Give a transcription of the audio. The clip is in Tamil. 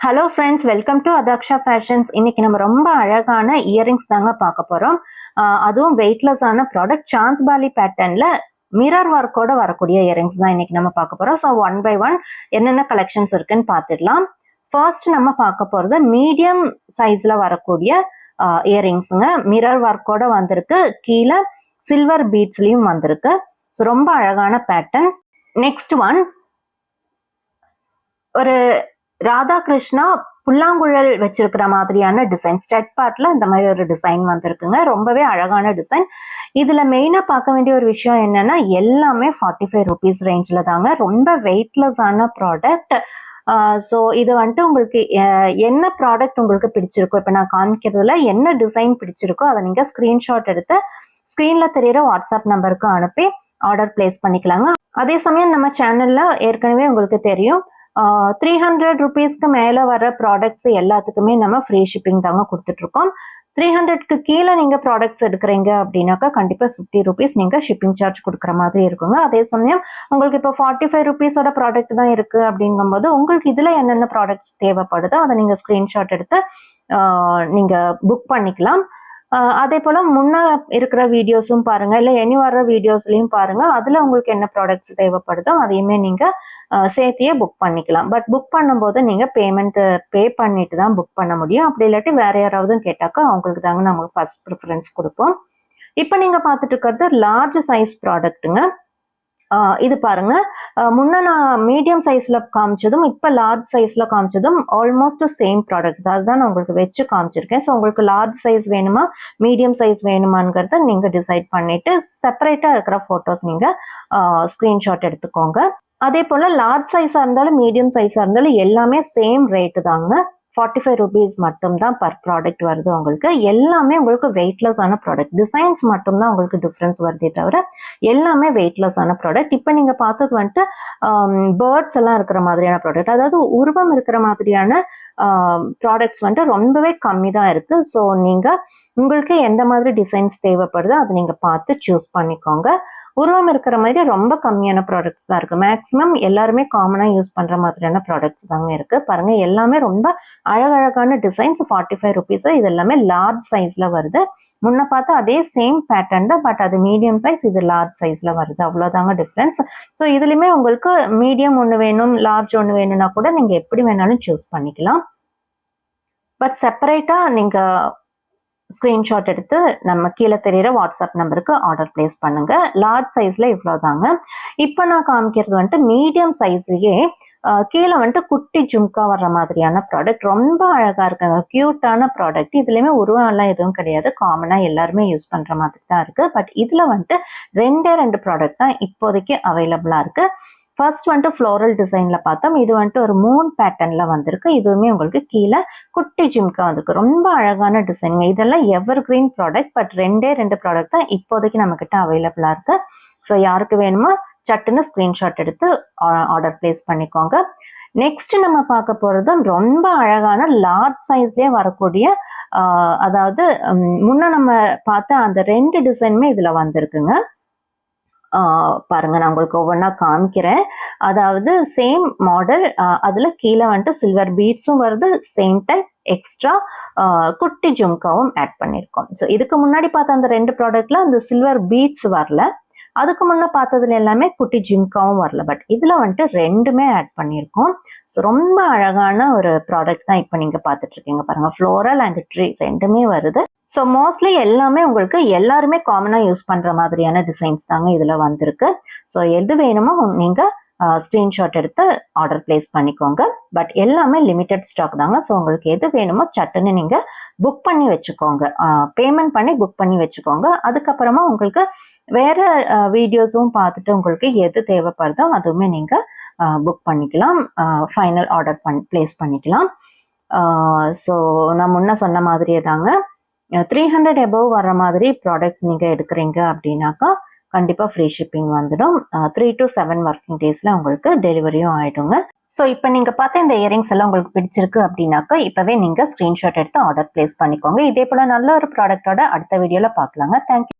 Hello friends, welcome to Athaksha fashions. இன்னைக்கு நம்ம ரொம்ப அழகான இயரிங்ஸ் தாங்க பார்க்க போறோம். அதுவும் வெயிட்லெஸ்ஸான ப்ராடக்ட் சாந்த்பாலி பேட்டர்ன்ல மிரர் ஒர்க்கோட வரக்கூடிய இயரிங்ஸ் தான் இன்னைக்கு நம்ம பார்க்க போறோம். ஸோ ஒன் பை ஒன் என்னென்ன கலெக்ஷன்ஸ் இருக்குன்னு பார்த்துடலாம். ஃபர்ஸ்ட் நம்ம பார்க்க போறது மீடியம் சைஸ்ல வரக்கூடிய இயரிங்ஸுங்க. மிரர் ஒர்க்கோட வந்திருக்கு, கீழே சில்வர் பீட்ஸ்லயும் வந்திருக்கு. ஸோ ரொம்ப அழகான பேட்டர்ன். நெக்ஸ்ட் ஒன், ஒரு ராதாகிருஷ்ணா புல்லாங்குழல் வச்சிருக்கிற மாதிரியான டிசைன். ஸ்டெட் பார்ட்ல இந்த மாதிரி ஒரு டிசைன் வந்திருக்குங்க. ரொம்பவே அழகான டிசைன். இதுல மெயினா பார்க்க வேண்டிய ஒரு விஷயம் என்னன்னா, எல்லாமே 45 rupees ரேஞ்சில் தாங்க. ரொம்ப வெயிட்லெஸ்ஸான ப்ராடக்ட். ஸோ இது வந்துட்டு உங்களுக்கு என்ன ப்ராடக்ட் உங்களுக்கு பிடிச்சிருக்கோ, இப்போ நான் காமிக்கிறதுல என்ன டிசைன் பிடிச்சிருக்கோ அதை நீங்கள் ஸ்க்ரீன்ஷாட் எடுத்து ஸ்க்ரீனில் தெரியிற வாட்ஸ்அப் நம்பருக்கு அனுப்பி ஆர்டர் பிளேஸ் பண்ணிக்கலாங்க. அதே சமயம் நம்ம சேனல்ல ஏற்கனவே உங்களுக்கு தெரியும், 300 rupeesக்கு மேலே வர ப்ராடக்ட்ஸ் எல்லாத்துக்குமே நம்ம ஃப்ரீ ஷிப்பிங் தாங்க கொடுத்துட்ருக்கோம். 300க்கு கீழே நீங்கள் ப்ராடக்ட்ஸ் எடுக்கிறீங்க அப்படின்னாக்கா கண்டிப்பாக 50 rupees நீங்கள் ஷிப்பிங் சார்ஜ் கொடுக்குற மாதிரி இருக்குங்க. அதே சமயம் உங்களுக்கு இப்போ 45 rupeesோட ப்ராடக்ட் தான் இருக்குது அப்படிங்கும்போது உங்களுக்கு இதில் என்னென்ன ப்ராடக்ட்ஸ் தேவைப்படுதோ அதை நீங்கள் ஸ்க்ரீன்ஷாட் எடுத்து நீங்கள் புக் பண்ணிக்கலாம். அதே போல் முன்ன இருக்கிற வீடியோஸும் பாருங்கள், இல்லை இனி வர்ற வீடியோஸ்லையும் பாருங்கள். அதில் உங்களுக்கு என்ன ப்ராடக்ட்ஸ் தேவைப்படுதோ அதையுமே நீங்கள் சேர்த்தியே புக் பண்ணிக்கலாம். பட் புக் பண்ணும்போது நீங்கள் பே பண்ணிட்டு தான் புக் பண்ண முடியும். அப்படி இல்லாட்டி வேற யாராவது கேட்டாக்கா அவங்களுக்கு தாங்க நம்ம ஃபர்ஸ்ட் ப்ரிஃபரன்ஸ் கொடுப்போம். இப்போ நீங்கள் பார்த்துட்டு இருக்கிறது லார்ஜ் சைஸ் ப்ராடக்ட்டுங்க. இது பாருங்க, முன்ன நான் மீடியம் சைஸ்ல காமிச்சதும் இப்போ லார்ஜ் சைஸ்ல காமிச்சதும் ஆல்மோஸ்ட் சேம் ப்ராடக்ட் தான். அதுதான் நான் உங்களுக்கு வச்சு காமிச்சிருக்கேன். ஸோ உங்களுக்கு லார்ஜ் சைஸ் வேணுமா மீடியம் சைஸ் வேணுமாங்கிறத நீங்க டிசைட் பண்ணிட்டு செப்பரேட்டா இருக்கிற போட்டோஸ் நீங்க ஸ்கிரீன்ஷாட் எடுத்துக்கோங்க. அதே போல லார்ஜ் சைஸா இருந்தாலும் மீடியம் சைஸா இருந்தாலும் எல்லாமே சேம் ரேட்டு தாங்க. 45 rupees மட்டும்தான் பர் ப்ராடக்ட் வருது உங்களுக்கு. எல்லாமே உங்களுக்கு வெயிட்லெஸ்ஸான ப்ராடக்ட். டிசைன்ஸ் மட்டும்தான் உங்களுக்கு டிஃப்ரென்ஸ் வருதே தவிர எல்லாமே வெயிட்லெஸ்ஸான ப்ராடக்ட். இப்போ நீங்கள் பார்த்தது வந்துட்டு பேர்ட்ஸ் எல்லாம் இருக்கிற மாதிரியான ப்ராடக்ட், அதாவது உருவம் இருக்கிற மாதிரியான ப்ராடக்ட்ஸ் வந்துட்டு ரொம்பவே கம்மி தான் இருக்குது. ஸோ நீங்கள் உங்களுக்கு எந்த மாதிரி டிசைன்ஸ் தேவைப்படுதோ அதை நீங்கள் பார்த்து சூஸ் பண்ணிக்கோங்க. உருவம் இருக்கிற மாதிரி ரொம்ப கம்மியான ப்ராடக்ட்ஸ் தான் இருக்குது. மேக்ஸிமம் எல்லாருமே காமனாக யூஸ் பண்ணுற மாதிரியான ப்ராடக்ட்ஸ் தாங்க இருக்குது. பாருங்கள், எல்லாமே ரொம்ப அழகழகான டிசைன்ஸ். 45 rupees. இது எல்லாமே லார்ஜ் சைஸில் வருது. முன்ன பார்த்தா அதே சேம் பேட்டர்ன் தான், பட் அது மீடியம் சைஸ், இது லார்ஜ் சைஸில் வருது. அவ்வளோதாங்க டிஃப்ரென்ஸ். ஸோ இதுலையுமே உங்களுக்கு மீடியம் ஒன்று வேணும், லார்ஜ் ஒன்று வேணும்னா கூட நீங்கள் எப்படி வேணாலும் சூஸ் பண்ணிக்கலாம். பட் செப்பரேட்டாக நீங்கள் ஸ்க்ரீன்ஷாட் எடுத்து நம்ம கீழே தெரியிற வாட்ஸ்அப் நம்பருக்கு ஆர்டர் பிளேஸ் பண்ணுங்க. லார்ஜ் சைஸ்ல இவ்வளோதாங்க. இப்போ நான் காமிக்கிறது வந்துட்டு மீடியம் சைஸ்லயே கீழே வந்துட்டு குட்டி ஜும்கா வர்ற மாதிரியான ப்ராடக்ட். ரொம்ப அழகா இருக்குங்க, கியூட்டான ப்ராடக்ட். இதுலயுமே உருவம்லாம் எதுவும் கிடையாது, காமனா எல்லாருமே யூஸ் பண்ற மாதிரி தான் இருக்கு. பட் இதுல வந்துட்டு ரெண்டு ப்ராடக்ட் தான் இப்போதைக்கு அவைலபிளா இருக்கு. ஃபர்ஸ்ட் வந்துட்டு ஃப்ளோரல் டிசைன்ல பார்த்தோம். இது வந்துட்டு ஒரு மூன் பேட்டர்ன்ல வந்திருக்கு. இதுவுமே உங்களுக்கு கீழே குட்டி ஜிம்கா வந்திருக்கு. ரொம்ப அழகான டிசைன். இதெல்லாம் எவர் கிரீன் ப்ராடக்ட். பட் ரெண்டு ப்ராடக்ட் தான் இப்போதைக்கு நம்ம கிட்ட அவைலபிளா இருக்கு. ஸோ யாருக்கு வேணுமோ சட்டுன்னு ஸ்கிரீன்ஷாட் எடுத்து ஆர்டர் பிளேஸ் பண்ணிக்கோங்க. நெக்ஸ்ட் நம்ம பார்க்க போறது ரொம்ப அழகான லார்ஜ் சைஸ்லயே வரக்கூடிய, அதாவது முன்ன நம்ம பார்த்த அந்த 2 டிசைனுமே இதுல வந்திருக்குங்க. பாருங்க, நான் உங்களுக்கு ஒவ்வொன்றா காமிக்கிறேன். அதாவது சேம் மாடல், அதுல கீழே வந்துட்டு சில்வர் பீட்ஸும் வருது, சேம் டைம் எக்ஸ்ட்ரா குட்டி ஜும்காவும் ஆட் பண்ணியிருக்கோம். ஸோ இதுக்கு முன்னாடி பார்த்த அந்த 2 ப்ராடக்ட்ல அந்த சில்வர் பீட்ஸ் வரல, அதுக்கு முன்னே பார்த்ததுல எல்லாமே குட்டி ஜிம்காவும் வரல. பட் இதுல வந்துட்டு ரெண்டுமே ஆட் பண்ணியிருக்கோம். ஸோ ரொம்ப அழகான ஒரு ப்ராடக்ட் தான் இப்போ நீங்க பார்த்துட்டு இருக்கீங்க. பாருங்க, ஃப்ளோரல் அண்ட் ட்ரீ ரெண்டுமே வருது. ஸோ மோஸ்ட்லி எல்லாமே உங்களுக்கு எல்லாருமே காமனாக யூஸ் பண்ணுற மாதிரியான டிசைன்ஸ் தாங்க இதில் வந்திருக்கு. ஸோ எது வேணுமோ நீங்கள் ஸ்க்ரீன்ஷாட் எடுத்து ஆர்டர் பிளேஸ் பண்ணிக்கோங்க. பட் எல்லாமே லிமிட்டட் ஸ்டாக் தாங்க. ஸோ உங்களுக்கு எது வேணுமோ சட்டுன்னு நீங்கள் புக் பண்ணி வச்சுக்கோங்க, பேமெண்ட் பண்ணி புக் பண்ணி வச்சுக்கோங்க. அதுக்கப்புறமா உங்களுக்கு வேறு வீடியோஸும் பார்த்துட்டு உங்களுக்கு எது தேவைப்படுதோ அதுவுமே நீங்கள் புக் பண்ணிக்கலாம், ஃபைனல் ஆர்டர் பிளேஸ் பண்ணிக்கலாம். ஸோ நான் முன்ன சொன்ன மாதிரியே தாங்க, 300 above வர்ற மாதிரி ப்ராடக்ட்ஸ் நீங்கள் எடுக்கிறீங்க அப்படின்னாக்கா கண்டிப்பாக ஃப்ரீ ஷிப்பிங் வந்துடும். 3 to 7 working daysல உங்களுக்கு டெலிவரியும் ஆகிடுங்க. ஸோ இப்போ நீங்கள் பார்த்த இந்த இயரிங்ஸ் எல்லாம் உங்களுக்கு பிடிச்சிருக்கு அப்படின்னாக்கா இப்போவே நீங்கள் ஸ்க்ரீன்ஷாட் எடுத்து ஆர்டர் பிளேஸ் பண்ணிக்கோங்க. இதே போல் நல்ல ஒரு ப்ராடக்டோட அடுத்த வீடியோவில் பார்க்கலாங்க. தேங்க்யூ.